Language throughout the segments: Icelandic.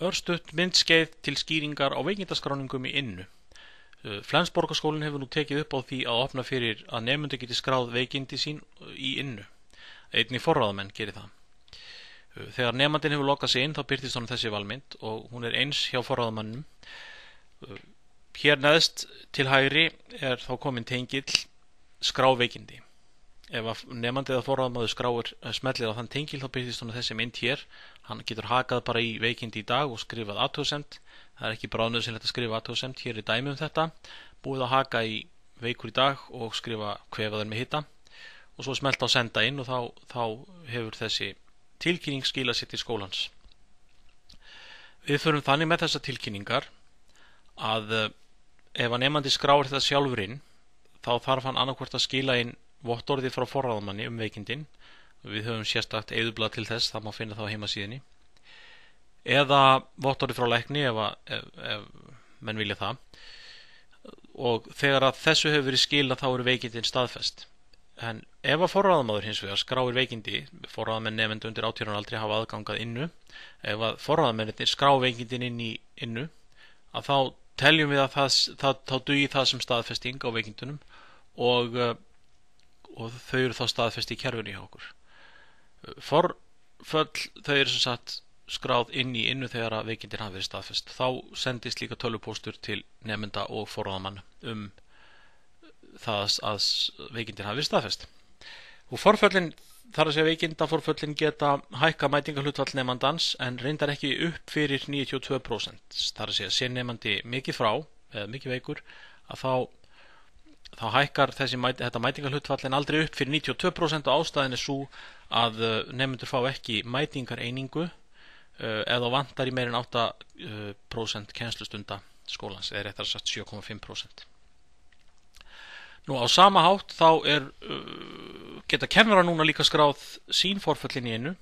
Örstutt myndskeið til skýringar á veikindaskráningum í Innu. Flensborgarskólinn hefur nú tekið upp á því að opna fyrir að nemendur geti skráð veikindi sín í Innu. Einnig forráðamenn gerir það. Þegar nemandinn hefur lokað sig inn þá birtist honum þessi valmynd og hún er eins hjá forráðamannum. Hér neðst til hægri er þá komin tengill skrá veikindi. Ef nemandi eða forráðamaður smellir á þann tengil þá birtist honum þessi mynd hér. Hann getur hakað bara í veikindi í dag og skrifað athugasemd. Það er ekki bráðnauðsynlegt að skrifa athugasemd. Hér er dæmi um þetta. Búið að haka í veikur í dag og skrifa kvefaður með hita og svo smelta á senda inn og þá hefur þessi tilkynning skilað sér til skólans. Við förum þannig með þessar tilkynningar að ef að nemandi skráir þetta sjálfur inn þá þarf hann annarkvort að skila inn vottorði frá forráðamanni veikindin. Við höfum sérstakt eyðublað til þess, það má finna það á heimasíðunni. Eða vottorði frá lækni ef menn vilja það. Og þegar að þessu hefur verið skilað þá eru veikindin staðfest. En ef að forráðamaður hins vegar skráir veikindi, forráðamenn nemendur undir 18 ára aldri hafa aðgangað Innu, ef að forráðamennir skrá veikindin inn í Innu, að þá teljum við að þá dugi það sem staðfesting á veikindunum og þau eru þá staðfest í kerfinu hjá okkur. Forföll þau eru sem sagt skráð inn í Innu þegar að veikindin hafi verið staðfest. Þá sendist líka tölvupóstur til nemenda og forráðamann það að veikindin hafi verið staðfest. Og forföllin, þar að segja veikindaforföllin geta hækka mætingarhlutfall nemandans en reyndar ekki upp fyrir 92%. Þar að segja sé nemandi mikið frá eða mikið veikur að þá hækkar þetta mætingarhlutfall en aldrei upp fyrir 92% og ástæðin er svo að nemendur fá ekki mætingareiningu eða vantar í meir en 8% kennslustunda skólans eða réttar sagt 7,5%. Nú á sama hátt þá geta kennarar núna líka skráð sín forföllin í Innu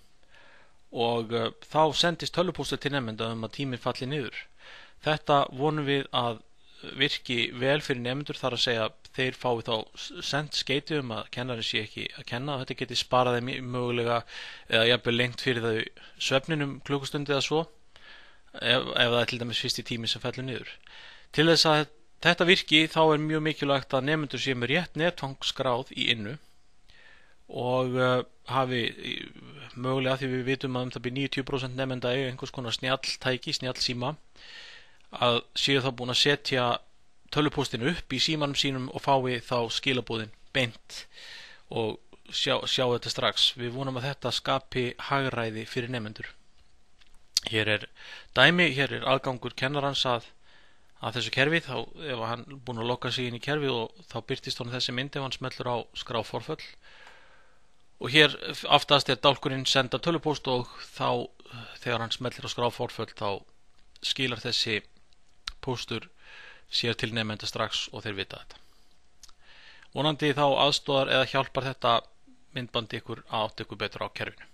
og þá sendist tölvupóstur til nemenda að tíminn falli niður. Þetta vonum við að virki vel fyrir nemendur, þar að segja þeir fái þá sent skeyti að kennarinn sé ekki að kenna og þetta geti sparað þeim mögulega eða jafnvel lengt fyrir þau svefninum klukkustundi eða svo ef það er til dæmis fyrsti tími sem fellur niður. Til þess að þetta virki þá er mjög mikilvægt að nemendur sé með rétt netfang skráð í Innu og hafi mögulega, því við vitum að það byrja 90% nemenda eiga einhvers konar snjalltæki, snjallsíma, að séu þá búin að setja tölvupóstinu upp í símanum sínum og fái þá skilabúðin beint og sjá þetta strax. Við vonum að þetta skapi hagræði fyrir nemendur. Hér er dæmi, hér er aðgangur kennarans að þessu kerfi, þá ef hann er búin að lokka sig inn í kerfi og þá birtist honum þessi mynd ef hann smellur á skrá forföll. Og hér aftast er dálkurinn senda tölvupóst og þá þegar hann smellir á skrá forföll þá skilar þessi póstur sér til nemenda strax og þeir vita þetta. Vonandi þá aðstoðar eða hjálpar þetta myndbandi ykkur að átta ykkur betur á kerfinu.